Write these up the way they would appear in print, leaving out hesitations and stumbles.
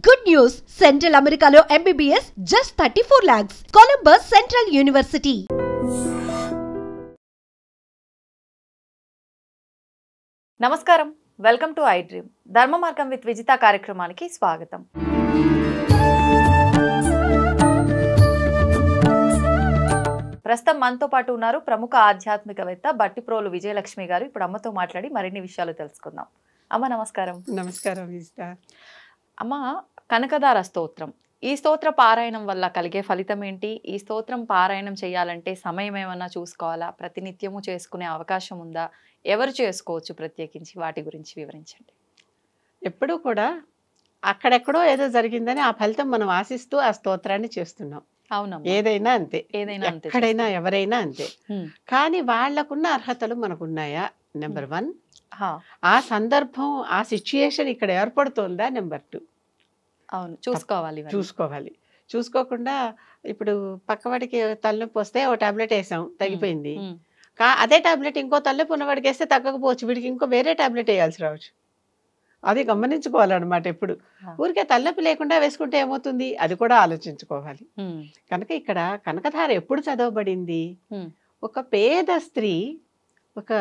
Good news! Central Americano MBBS just 34 lakhs. Columbus Central University. నమస్కారం, welcome to I dream. ధర్మ మార్గం with Vijitha కార్యక్రమానికి స్వాగతం. ప్రస్తుతం మనతో పాటు ఉన్నారు ప్రముఖ ఆధ్యాత్మికవేత్త బట్టిప్రోలు విజయలక్ష్మి గారు. ఇప్పుడు అమ్మతో మాట్లాడి మరిన్ని విషయాలు తెలుసుకుందాం. అమ్మ నమస్కారం. నమస్కారం విజిత. అమ్మ, కనకదార స్తోత్రం, ఈ స్తోత్ర పారాయణం వల్ల కలిగే ఫలితం ఏంటి? ఈ స్తోత్రం పారాయణం చేయాలంటే సమయం ఏమన్నా చూసుకోవాలా? ప్రతినిత్యము చేసుకునే అవకాశం ఉందా? ఎవరు చేసుకోవచ్చు? ప్రత్యేకించి వాటి గురించి వివరించండి. ఎప్పుడూ కూడా అక్కడెక్కడో ఏదో జరిగిందని ఆ ఫలితం మనం ఆశిస్తూ ఆ స్తోత్రాన్ని చేస్తున్నాం. అవునమ్మా, ఏదైనా అంతే, ఎక్కడైనా ఎవరైనా అంతే. కానీ వాళ్లకున్న అర్హతలు మనకున్నాయా? నెంబర్ 1. ఆ సందర్భం, ఆ సిచ్యుయేషన్ ఇక్కడ ఏర్పడుతోందా? నెంబర్ 2. అవును, చూసుకోవాలి. చూసుకోకుండా ఇప్పుడు పక్కవాడికి తలనొప్పి వస్తే ఓ టాబ్లెట్ వేసాం, తగ్గిపోయింది. అదే టాబ్లెట్ ఇంకో తలనొప్పి ఉన్నవాడికి వేస్తే తగ్గకపోవచ్చు, వీడికి ఇంకో వేరే టాబ్లెట్ వేయాల్సి రావచ్చు. అది గమనించుకోవాలన్నమాట. ఎప్పుడు ఊరికే తలనొప్పి లేకుండా వేసుకుంటే ఏమవుతుంది, అది కూడా ఆలోచించుకోవాలి. కనుక ఇక్కడ కనకధార ఎప్పుడు చదవబడింది? ఒక పేద స్త్రీ, ఒక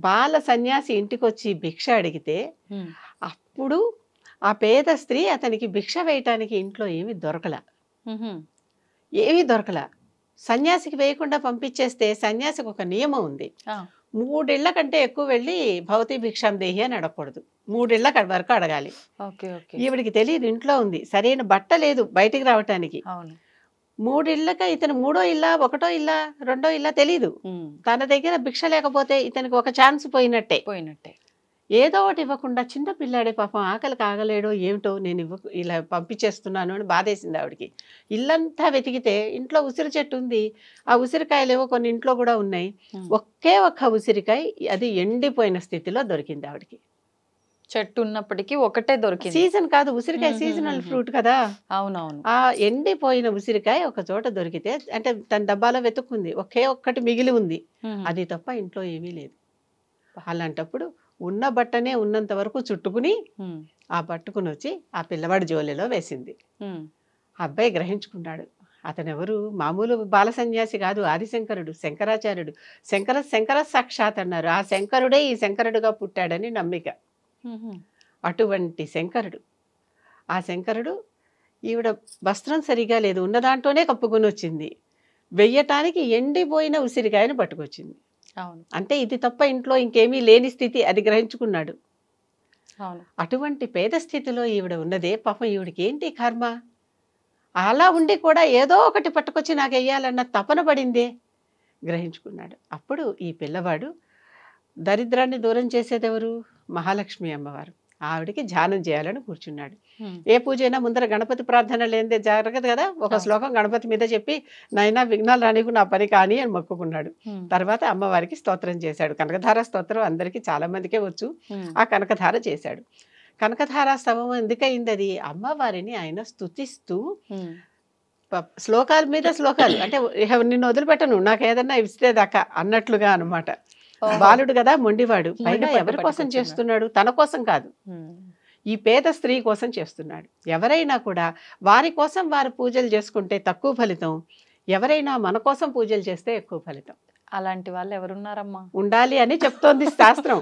బాల సన్యాసి ఇంటికి వచ్చి భిక్ష అడిగితే అప్పుడు ఆ పేద స్త్రీ అతనికి భిక్ష వేయటానికి ఇంట్లో ఏమీ దొరకల. సన్యాసికి వేయకుండా పంపించేస్తే సన్యాసికి ఒక నియమం ఉంది, 3 ఇళ్ల కంటే ఎక్కువ వెళ్ళి భవతి భిక్షాం దేహి అని అడగకూడదు. 3 ఇళ్ల వరకు అడగాలి. ఈవిడికి తెలియదు ఇంట్లో ఉంది, సరైన బట్ట లేదు బయటికి రావటానికి. 3 ఇళ్ళక ఇతను 3వ ఇల్లా, 1వ ఇల్లా, 2వ ఇల్లా తెలీదు. తన దగ్గర భిక్ష లేకపోతే ఇతనికి ఒక ఛాన్స్ పోయినట్టే. ఏదో ఒకటి ఇవ్వకుండా చిన్న పిల్లాడే పాపం ఆకలికి ఆగలేడో ఏమిటో, నేను ఇలా పంపించేస్తున్నాను అని బాధేసింది ఆవిడికి. ఇల్లంతా వెతికితే ఇంట్లో ఉసిరి చెట్టు ఉంది, ఆ ఉసిరికాయలు ఏవో కొన్ని ఇంట్లో కూడా ఉన్నాయి. ఒకే ఒక్క ఉసిరికాయ, అది ఎండిపోయిన స్థితిలో దొరికింది ఆవిడికి. చెట్టు ఉన్నప్పటికీ ఒకటే దొరికింది. సీజన్ కాదు, ఉసిరికాయ సీజనల్ ఫ్రూట్ కదా. అవునవును. ఆ ఎండిపోయిన ఉసిరికాయ ఒక చోట దొరికితే, అంటే తన డబ్బాలో వెతుక్కుంది, ఒకే ఒక్కటి మిగిలి ఉంది, అది తప్ప ఇంట్లో ఏమీ లేదు. అలాంటప్పుడు ఉన్న బట్టనే ఉన్నంత వరకు చుట్టుకుని ఆ పట్టుకుని వచ్చి ఆ పిల్లవాడి జోలిలో వేసింది. ఆ అబ్బాయి గ్రహించుకున్నాడు, అతనెవరు, మామూలు బాల సన్యాసి కాదు, ఆదిశంకరుడు, శంకరాచార్యుడు. శంకర సాక్షాత్ అన్నారు. ఆ శంకరుడే ఈ శంకరుడుగా పుట్టాడని నమ్మిక. అటువంటి శంకరుడు, ఆ శంకరుడు ఈవిడ వస్త్రం సరిగా లేదు, ఉన్న దాంట్లోనే కప్పుకొని వచ్చింది, వెయ్యటానికి ఎండిపోయిన ఉసిరికాయను పట్టుకొచ్చింది. అంటే ఇది తప్ప ఇంట్లో ఇంకేమీ లేని స్థితి, అది గ్రహించుకున్నాడు. అటువంటి పేద స్థితిలో ఈవిడ ఉన్నదే, పాపం ఈవిడికి ఏంటి కర్మ, అలా ఉండి కూడా ఏదో ఒకటి పట్టుకొచ్చి నాకు వెయ్యాలన్న తపన పడిందే, గ్రహించుకున్నాడు. అప్పుడు ఈ పిల్లవాడు, దరిద్రాన్ని దూరం చేసేదెవరు? మహాలక్ష్మి అమ్మవారు. ఆవిడికి ధ్యానం చేయాలని కూర్చున్నాడు. ఏ పూజ అయినా ముందర గణపతి ప్రార్థన లేనిదే జరగదు కదా. ఒక శ్లోకం గణపతి మీద చెప్పి, నైనా విఘ్నాలు రానికు నా పని కాని అని మొక్కుకున్నాడు. తర్వాత అమ్మవారికి స్తోత్రం చేశాడు. కనకధార స్తోత్రం అందరికీ చాలా మందికే వచ్చు. ఆ కనకధార చేశాడు. కనకధార స్తవం ఎందుకయింది? అది అమ్మవారిని ఆయన స్తుతిస్తూ, శ్లోకాల మీద శ్లోకాలు, అంటే నిన్ను వదిలిపెట్టను, నాకు ఏదన్నా ఇస్తే దాకా అన్నట్లుగా అనమాట. బాలుడు కదా, మొండివాడు. పైగా ఎవరి కోసం చేస్తున్నాడు? తన కోసం కాదు, ఈ పేద స్త్రీ కోసం చేస్తున్నాడు. ఎవరైనా కూడా వారి కోసం వారు పూజలు చేసుకుంటే తక్కువ ఫలితం, ఎవరైనా మన కోసం పూజలు చేస్తే ఎక్కువ ఫలితం. అలాంటి వాళ్ళు ఎవరున్నారమ్మా? ఉండాలి అని చెప్తోంది శాస్త్రం.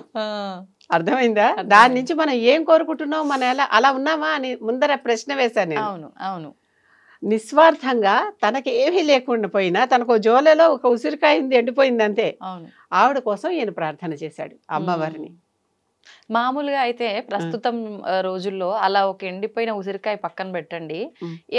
అర్థమైందా? దాని నుంచి మనం ఏం కోరుకుంటున్నాం, మన అలా ఉన్నామా అని ముందర ప్రశ్న వేశాను నేను. అవును. నిస్వార్థంగా తనకి ఏమీ లేకుండా పోయినా, తనకు జోలలో ఒక ఉసిరికాయ ఉంది, ఎండిపోయింది అంతే. ఆవిడ కోసం ఈయన ప్రార్థన చేశాడు అమ్మవారిని. మామూలుగా అయితే ప్రస్తుతం రోజుల్లో అలా ఒక ఎండిపోయిన ఉసిరికాయ పక్కన పెట్టండి,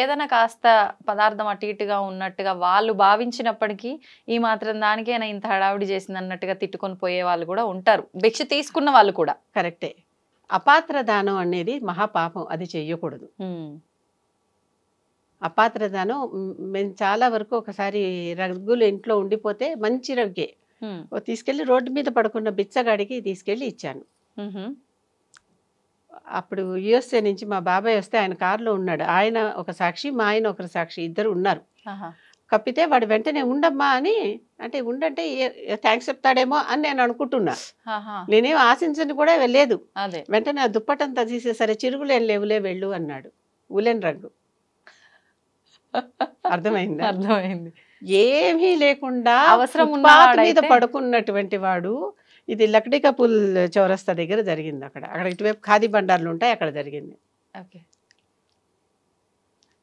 ఏదైనా కాస్త పదార్థం అటు ఇటుగా ఉన్నట్టుగా వాళ్ళు భావించినప్పటికీ, ఈ మాత్రం దానికైనా ఇంత హడావిడి చేసింది అన్నట్టుగా తిట్టుకొని పోయే వాళ్ళు కూడా ఉంటారు, భిక్ష తీసుకున్న వాళ్ళు కూడా. కరెక్టే. అపాత్ర దానం అనేది మహాపాపం, అది చెయ్యకూడదు. అపాత్రదానం మేము చాలా వరకు, ఒకసారి రగ్గులు ఇంట్లో ఉండిపోతే, మంచి రగ్గే తీసుకెళ్లి రోడ్డు మీద పడుకున్న బిచ్చగాడికి తీసుకెళ్లి ఇచ్చాను. అప్పుడు యుఎస్ఏ నుంచి మా బాబాయ్ వస్తే, ఆయన కారులో ఉన్నాడు, ఆయన ఒక సాక్షి, మా ఆయన ఒక సాక్షి, ఇద్దరు ఉన్నారు. కప్పితే వాడు వెంటనే ఉండమ్మా అని అంటే, ఉండంటే థ్యాంక్స్ చెప్తాడేమో అని నేను అనుకుంటున్నా. నేనేం ఆశించని కూడా లేదు. వెంటనే ఆ దుప్పటంతా తీసేసరే, చిరుగులేం లేవులే వెళ్ళు అన్నాడు. ఉలెన్ రంగు. అర్థమైందా? అర్థమైంది. ఏమీ లేకుండా అవసరం ఫుట్పాత్ మీద ఉన్నవాడైతే పడుకున్నటువంటి వాడు. ఇది లక్డీ కపూల్ చౌరస్తా దగ్గర జరిగింది. అక్కడ ఇటువైపు ఖాదీ బండార్లు ఉంటాయి, అక్కడ జరిగింది. ఓకే.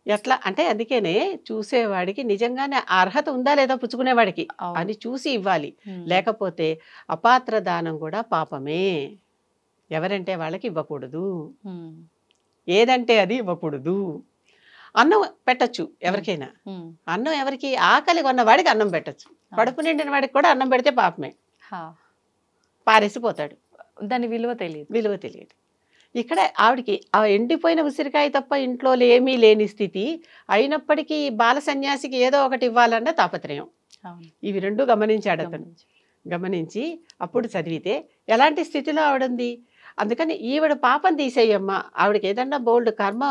ఎట్లా అంటే అందుకనే చూసేవాడికి నిజంగానే ఆ అర్హత ఉందా లేదా పుచ్చుకునేవాడికి అవును. అని చూసి ఇవ్వాలి. ఉమ్. లేకపోతే అపాత్ర దానం కూడా పాపమే. ఎవరంటే వాళ్ళకి ఇవ్వకూడదు, ఉమ్. ఏదంటే అది ఇవ్వకూడదు. అన్నం పెట్టచ్చు ఎవరికైనా. ఉమ్. అన్నం ఎవరికి ఆకలి కొన్న వాడికి అన్నం పెట్టచ్చు. కడుపు నిండిన వాడికి కూడా అన్నం పెడితే పాపమే, హా. పారేసిపోతాడు. దాని విలువ తెలియదు. విలువ తెలియదు. ఇక్కడ ఆవిడికి ఆ ఎండిపోయిన ఉసిరికాయ తప్ప ఇంట్లో ఏమీ లేని స్థితి అయినప్పటికీ బాల సన్యాసికి ఏదో ఒకటి ఇవ్వాలన్న తాపత్రయం. అవును. ఇవి రెండు గమనించాడు అతను. గమనించి అప్పుడు చదివితే ఎలాంటి స్థితిలో ఆవిడుంది. అందుకని ఈవిడ పాపం తీసేయమ్మా, ఆవిడకి ఏదన్నా బోల్డ్ కర్మ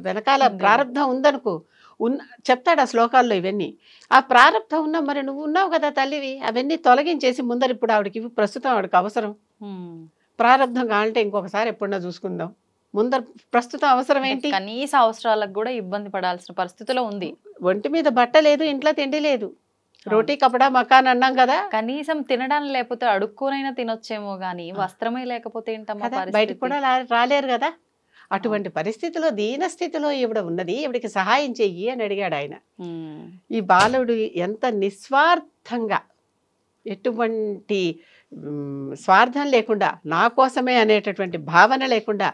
వెనకాల ప్రారంధం ఉందనుకో, చెప్తాడు ఆ శ్లోకాల్లో ఇవన్నీ. ఆ ప్రారంధం ఉన్నా మరి నువ్వు ఉన్నావు కదా తల్లివి, అవన్నీ తొలగించేసి ముందర ఇప్పుడు ఆవిడకి ప్రస్తుతం ఆవిడకి అవసరం. ప్రారంధం కావాలంటే ఇంకొకసారి ఎప్పుడన్నా చూసుకుందాం. ముందర ప్రస్తుతం అవసరం ఏంటి? కనీస అవసరాలకు కూడా ఇబ్బంది పడాల్సిన పరిస్థితిలో ఉంది. ఒంటి మీద బట్ట లేదు, ఇంట్లో తిండి లేదు, రోటీ కపడా మకాన్ అన్నాం కదా. కనీసం తినడానికి లేకపోతే అడుక్కోనైనా తినొచ్చేమో గానీ వస్త్రమే లేకపోతే ఏంటమ్మా బయటకు పరిస్థితి? కూడా రాలేరు కదా. అటువంటి పరిస్థితిలో దీన స్థితిలో ఈవిడ ఉన్నది, ఈవిడికి సహాయం చెయ్యి అని అడిగాడు ఆయన. ఉమ్. ఈ బాలుడు ఎంత నిస్వార్థంగా, ఎటువంటి స్వార్థం లేకుండా, నా కోసమే అనేటటువంటి భావన లేకుండా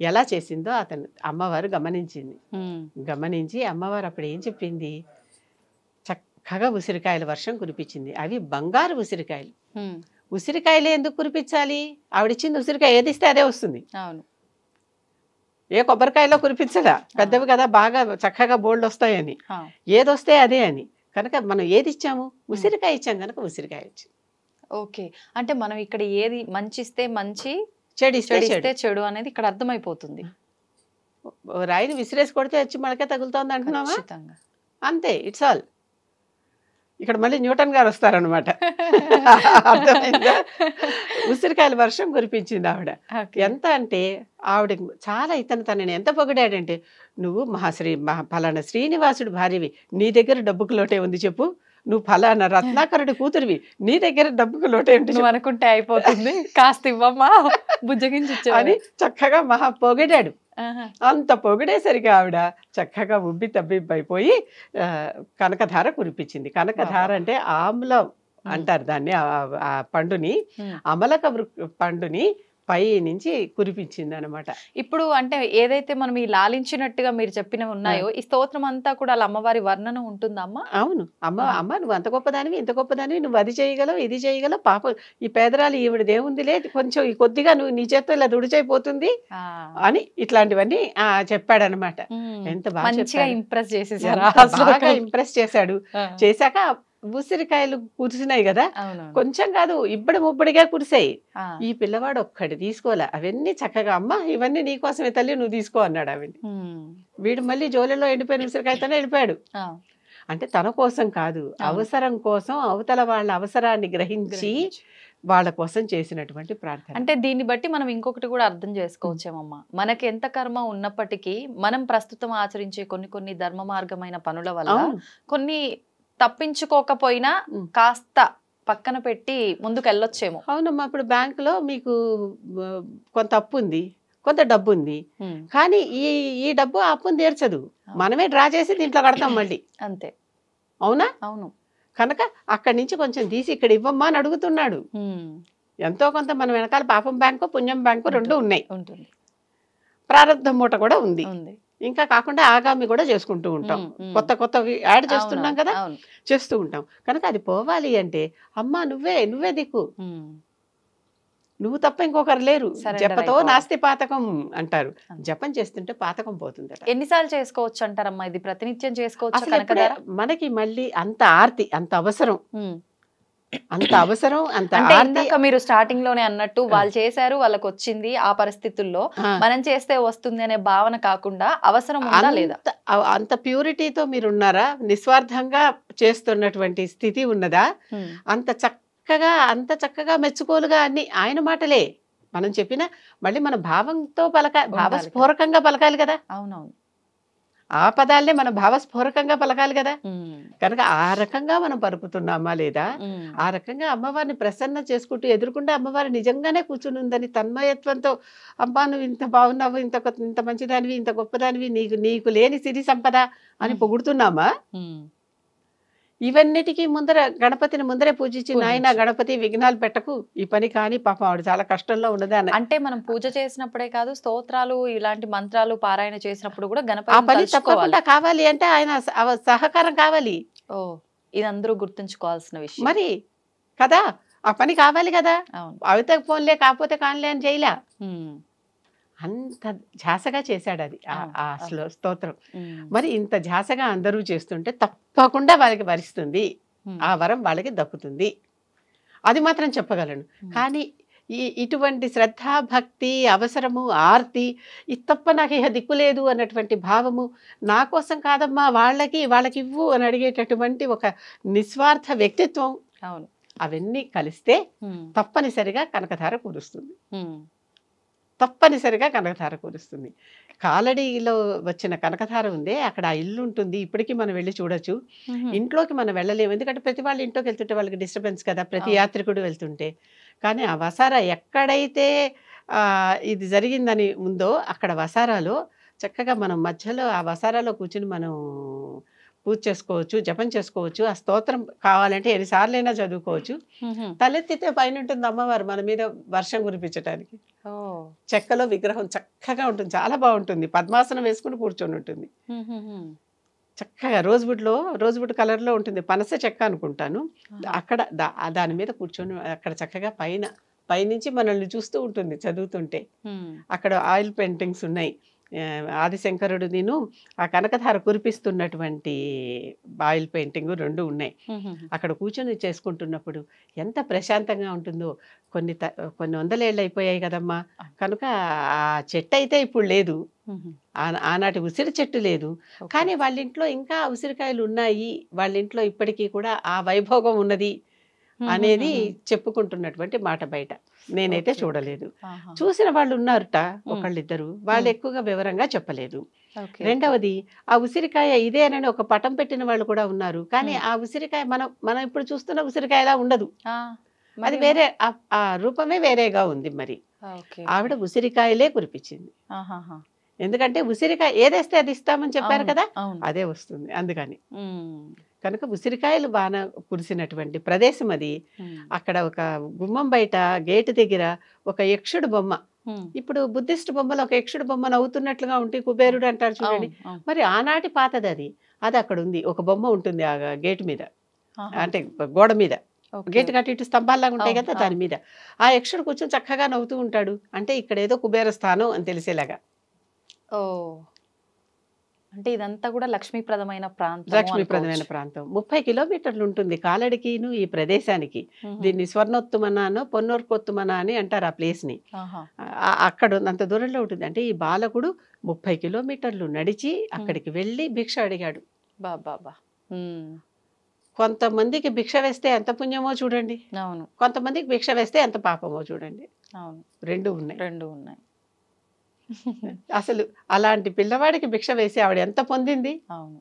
ఎలా చేసిందో అతను అమ్మవారు గమనించింది. ఉమ్. గమనించి అమ్మవారు అప్పుడు ఏం చెప్పింది, చక్కగా ఉసిరికాయల వర్షం కురిపించింది. అవి బంగారు ఉసిరికాయలు. ఉమ్. ఉసిరికాయలే ఎందుకు కురిపించాలి? ఆవిడిచ్చింది ఉసిరికాయ, ఏది ఇస్తే అదే వస్తుంది. అవును. ఏ కొబ్బరికాయలో కురిపించదా, పెద్దవి కదా బాగా చక్కగా బోల్డ్ వస్తాయని. హా. ఏదొస్తే అదే అని. కనుక మనం ఏది ఇచ్చాము? ఉసిరికాయ ఇచ్చాం కనుక ఉసిరికాయ వచ్చింది. ఓకే. అంటే మనం ఇక్కడ ఏది మంచి ఇస్తే మంచి, చెడిస్తే చెడు చెడు. ఇస్తే చెడు అనేది ఇక్కడ అర్థమైపోతుంది. రాయిని విసిరేసి కొడితే వచ్చి మనకే తగులుతోంది అంటున్నావా? ఖచ్చితంగా. అంతే, ఇట్స్ ఆల్. ఇక్కడ మళ్ళీ న్యూటన్ గారు వస్తారనమాట. అర్థమైందా? ఉసిరికాయల వర్షం కురిపించింది ఆవిడ. ఓకే. ఎంత అంటే ఆవిడ చాలా తనని ఎంత పొగిడాడంటే, నువ్వు ఫలానా శ్రీనివాసుడు భార్యవి, నీ దగ్గర డబ్బుకు లోటే ఉంది చెప్పు, నువ్వు ఫలానా రత్నాకరుడి కూతురివి, నీ దగ్గర డబ్బుకు లోటే ఉంది నువ్వు అనుకుంటే అయిపోతుంది, కాస్త ఇవ్వమ్మా బుజ్జగించి అని చక్కగా మహా పొగిడాడు. ఆహా. అంత పొగిడేసరికి ఆవిడ చక్కగా ఉబ్బి తబ్బిబ్బైపోయి కనకధార కురిపించింది. కనకధార అంటే ఆమ్లం అంటారు దాన్ని, ఆ పండుని, ఉమ్. అమలక పండుని పై నుంచి కురిపించింది అనమాట. ఇప్పుడు అంటే ఏదైతే మనం ఈ లాలించినట్టుగా మీరు చెప్పినవి ఉన్నాయో, ఈ స్తోత్రం అంతా కూడా అలా అమ్మవారి వర్ణన ఉంటుందమ్మా? అవును. అమ్మ నువ్వు అంత గొప్పదానివి, ఇంత గొప్పదానివి, నువ్వు అది చేయగలవు, ఇది చేయగలవు, పాపం ఈ పేదరాలు ఈవిడదేముందిలే, కొంచెం ఈ కొద్దిగా నువ్వు నీ చేత్తో ఇలా దుడిచైపోతుంది అని ఇట్లాంటివన్నీ చెప్పాడనమాట. ఎంత బాగా మంచిగా చెప్పాడు. ఇంప్రెస్ చేసేసారు. బాగా ఇంప్రెస్ చేశాడు. చేశాక ఉసిరికాయలు కురిసినాయి కదా, కొంచెం కాదు ఇబ్బడి ముబ్బడిగా కురిసాయి. ఈ పిల్లవాడు ఒక్కటి తీసుకోలే, అవన్నీ చక్కగా అమ్మ ఇవన్నీ నీకోసమే తల్లి, నువ్వు తీసుకో అన్నాడు ఆవిడ. వీడు మళ్ళీ జోలిలో ఎండిపోయిన ఉసిరికాయతోనే వెళ్ళిపోయాడు. అంటే తన కోసం కాదు, అవసరం కోసం, అవతల వాళ్ళ అవసరాన్ని గ్రహించి వాళ్ళ కోసం చేసినటువంటి ప్రార్థన. అంటే దీన్ని బట్టి మనం ఇంకొకటి కూడా అర్థం చేసుకోవచ్చేమమ్మా, మనకి ఎంత కర్మ ఉన్నప్పటికీ మనం ప్రస్తుతం ఆచరించే కొన్ని ధర్మ మార్గమైన పనుల వల్ల కొన్ని తప్పించుకోకపోయినా కాస్త పక్కన పెట్టి ముందుకు వెళ్ళొచ్చేమో. అవునమ్మా, ఇప్పుడు బ్యాంకులో మీకు కొంత అప్పు ఉంది, కొంత డబ్బు ఉంది, కానీ ఈ డబ్బు ఆ అప్పుని తీర్చదు, మనమే డ్రా చేసి దీంట్లో కడతాం మళ్ళీ. అంతే. అవునా? అవును. కనుక అక్కడి నుంచి కొంచెం తీసి ఇక్కడ ఇవ్వమ్మా అని అడుగుతున్నాడు. ఎంతో కొంత మన వెనకాల పాపం బ్యాంకు, పుణ్యం బ్యాంకు రెండు ఉన్నాయి, ఉంటుంది. ప్రారంభం మూట కూడా ఉంది. ఇంకా కాకుండా ఆగామి కూడా చేసుకుంటూ ఉంటాం, కొత్త యాడ్ చేస్తున్నాం కదా, చేస్తూ ఉంటాం. కనుక అది పోవాలి అంటే అమ్మా నువ్వే దిక్కు, నువ్వు తప్ప ఇంకొకరు లేరు. జపతో నాస్తి పాతకం అంటారు. జపం చేస్తుంటే పాతకం పోతుంది. ఎన్నిసార్లు చేసుకోవచ్చు అంటారమ్మా ఇది? ప్రతినిత్యం చేసుకోవచ్చు? మనకి మళ్ళీ అంత ఆర్తి, అంత అవసరం, అంత అవసరం, అంత ఇందాక మీరు స్టార్టింగ్ లోనే అన్నట్టు వాళ్ళు చేశారు, వాళ్ళకి వచ్చింది, ఆ పరిస్థితుల్లో మనం చేస్తే వస్తుంది అనే భావన కాకుండా అవసరం ఉందా లేదా, అంత ప్యూరిటీతో మీరు ఉన్నారా, నిస్వార్థంగా చేస్తున్నటువంటి స్థితి ఉన్నదా, అంత చక్కగా మెచ్చుకోలుగా అన్ని ఆయన మాటలే మనం చెప్పిన, మళ్ళీ మన భావంతో భావస్ఫూరకంగా పలకాలి కదా. అవునవును. ఆ పదాలనే మనం భావస్ఫూరకంగా పలకాలి కదా. ఉమ్, కనుక ఆ రకంగా మనం పలుకుతున్నామా లేదా, ఉమ్, ఆ రకంగా అమ్మవారిని ప్రసన్న చేసుకుంటూ ఎదుర్కొంటే అమ్మవారు నిజంగానే కూర్చుని ఉందని తన్మయత్వంతో, అమ్మా నువ్వు ఇంత బాగున్నావు, ఇంత మంచిదానివి, ఇంత గొప్పదానివి, నీకు నీకు లేని సిరి సంపద అని పొగుడుతున్నామా. ఉమ్. ఇవన్నిటికీ ముందర గణపతిని ముందరే పూజించి, నాయన పూజించు. గణపతి విఘ్నాలు పెట్టకు, ఈ పని కానీ, పాపం ఆవిడ చాలా కష్టంలో ఉన్నది అని అంటే మనం పూజ చేసినప్పుడే కాదు, స్తోత్రాలు ఇలాంటి మంత్రాలు పారాయణ చేసినప్పుడు కూడా ఆ గణపతిని పని తలుచుకోవాలి. తప్పకుండా కావాలి అంటే ఆయన సహకారం కావాలి ఓ, ఇది అందరూ గుర్తుంచుకోవాల్సిన విషయం. మరి కదా. ఆ పని కావాలి కదా. అవును. అవితే ఫోన్లే కాకపోతే కానిలే అని చేయలే. ఉమ్, అంత ఝాసగా చేశాడు అది అవును, ఆ స్తోత్రం. ఉమ్, మరి ఇంత ఝాసగా అందరూ చేస్తుంటే తప్పకుండా వాళ్ళకి వరిస్తుంది, ఉమ్, ఆ వరం వాళ్ళకి దక్కుతుంది, అది మాత్రం చెప్పగలను. కానీ ఇటువంటి శ్రద్ధ, భక్తి, అవసరము, ఆర్తి, ఇది తప్ప నాకు ఇహ దిక్కు లేదు అన్నటువంటి భావము, నా కోసం కాదమ్మా వాళ్ళకి ఇవ్వు అని అడిగేటటువంటి ఒక నిస్వార్థ వ్యక్తిత్వం, అవును. అవన్నీ కలిస్తే ఉమ్, తప్పనిసరిగా కనకధార కురుస్తుంది. ఉమ్, తప్పనిసరిగా కనకధార కురుస్తుంది. కాలడీలో వచ్చిన కనకధార ఉందే, అక్కడ ఆ ఇల్లు ఉంటుంది, ఇప్పటికీ మనం వెళ్ళి చూడొచ్చు. ఉమ్, ఇంట్లోకి మనం వెళ్ళలేము, ఎందుకంటే ప్రతి వాళ్ళు ఇంట్లోకి వెళ్తుంటే వాళ్ళకి డిస్టర్బెన్స్ కదా, ప్రతి అవును. యాత్రికుడు వెళ్తుంటే. కానీ ఆ వసారా ఎక్కడైతే ఇది జరిగిందని ఉందో అక్కడ వసారాలో చక్కగా మనం మధ్యలో ఆ వసారాలో కూర్చుని మనం పూజ చేసుకోవచ్చు, జపం చేసుకోవచ్చు, ఆ స్తోత్రం కావాలంటే ఎన్నిసార్లైనా చదువుకోవచ్చు. ఉమ్. తలెత్తితే పైన ఉంటుంది అమ్మవారు మన మీద వర్షం కురిపించడానికి. ఓ, చెక్కలో విగ్రహం చక్కగా ఉంటుంది, చాలా బాగుంటుంది, పద్మాసనం వేసుకుని కూర్చొని ఉంటుంది ఉమ్, ఉమ్, చక్కగా. రోజ్వుడ్ కలర్లో ఉంటుంది, పనస చెక్క అనుకుంటాను. అక్కడ దాని మీద కూర్చొని అక్కడ చక్కగా పైనుంచి మనల్ని చూస్తూ ఉంటుంది చదువుతుంటే. ఉమ్, అక్కడ ఆయిల్ పెయింటింగ్స్ ఉన్నాయి. ఆదిశంకరుడు నేను ఆ కనకధార కురిపిస్తున్నటువంటి ఆయిల్ పెయింటింగ్ 2 ఉన్నాయి. ఉమ్, అక్కడ కూర్చొని చేసుకుంటున్నప్పుడు ఎంత ప్రశాంతంగా ఉంటుందో. కొన్ని వందలేళ్ళు అయిపోయాయి కదమ్మా, కనుక ఆ చెట్టు అయితే ఇప్పుడు లేదు, ఉమ్, ఆనాటి ఉసిరి చెట్టు లేదు. ఓకే. కానీ వాళ్ళ ఇంట్లో ఇంకా ఉసిరికాయలు ఉన్నాయి, వాళ్ళ ఇంట్లో ఇప్పటికీ కూడా ఆ వైభోగం ఉన్నది అనేది చెప్పుకుంటున్నటువంటి మాట బయట. నేనైతే ఓకే. చూడలేదు, ఆహా. చూసిన వాళ్ళు ఉన్నారట ఒకళ్ళిద్దరు, వాళ్ళు ఎక్కువగా వివరంగా చెప్పలేదు. ఓకే. రెండవది, ఆ ఉసిరికాయ ఇదేనని ఒక పటం పెట్టిన వాళ్ళు కూడా ఉన్నారు. కానీ ఆ ఉసిరికాయ మనం ఇప్పుడు చూస్తున్న ఉసిరికాయలా ఉండదు, ఆ, అది మరి వేరే, ఆ రూపమే వేరేగా ఉంది. మరి ఓకే. ఆవిడ ఉసిరికాయలే కురిపించింది, ఆహాహా. ఎందుకంటే ఉసిరికాయ ఏదేస్తే అది ఇస్తామని చెప్పారు అవును, కదా, అవును. అదే వస్తుంది. అందుకని ఉమ్, కనుక ఉసిరికాయలు బాగా కురిసినటువంటి ప్రదేశం అది. ఉమ్, అక్కడ ఒక గుమ్మం బయట గేటు దగ్గర ఒక యక్షుడు బొమ్మ, ఉమ్, ఇప్పుడు బుద్ధిస్ట్ బొమ్మలు ఒక యక్షుడు బొమ్మ నవ్వుతున్నట్లుగా ఉంటే కుబేరుడు అంటారు చూడండి, అవును, అవును. మరి ఆనాటి పాతది అది అక్కడ ఉంది. ఒక బొమ్మ ఉంటుంది ఆ గేటు మీద, ఆహా. అంటే గోడ మీద, ఓకే. గేటు కట్టి ఇటు స్తంభాల్లాగా ఉంటాయి అవును, కదా, దాని మీద ఆ యక్షుడు కూర్చొని చక్కగా నవ్వుతూ ఉంటాడు. అంటే ఇక్కడ ఏదో కుబేర స్థానం అని తెలిసేలాగా. ఓ, అంటే ఇదంతా కూడా లక్ష్మీప్రదమైన ప్రాంతం లక్ష్మీప్రదమైన ప్రాంతం. 30 కిలోమీటర్లు ఉంటుంది కాలడికిను ఈ ప్రదేశానికి. దీన్ని స్వర్ణోత్తుమనానో పొన్నోర్కొత్తుమనా అని అంటారు ఆ ప్లేస్ని. అక్కడ అంత దూరంలో ఉంటుంది. అంటే ఈ బాలకుడు 30 కిలోమీటర్లు నడిచి అక్కడికి వెళ్ళి భిక్ష అడిగాడు. బాబా. కొంతమందికి భిక్ష వేస్తే ఎంత పుణ్యమో చూడండి, అవును, కొంతమందికి భిక్ష వేస్తే ఎంత పాపమో చూడండి. అవును, రెండు ఉన్నాయి. రెండు ఉన్నాయి. అసలు అలాంటి పిల్లవాడికి భిక్ష వేసి ఆవిడ ఎంత పొందింది. అవును,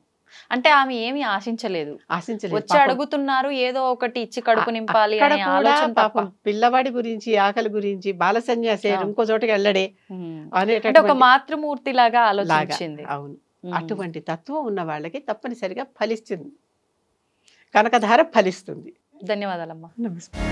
అంటే ఆమె ఏమీ ఆశించలేదు, ఆశించలేదు. వచ్చి అడుగుతున్నారు ఏదో ఒకటి ఇచ్చి కడుపు నింపాలి అక్కడ అనే కూడా ఆలోచన తప్ప. పాపం పిల్లవాడి గురించి, ఆకలి గురించి, బాల సన్యాసి ఇంకో చోటకి వెళ్ళడే అంటే ఒక అనేటటువంటి మాతృమూర్తి లాగా ఆలోచించింది. అవును, అటువంటి తత్వం ఉన్న వాళ్ళకి తప్పనిసరిగా ఫలిస్తుంది, కనకధార ఫలిస్తుంది. ధన్యవాదాలమ్మా. నమస్కారం.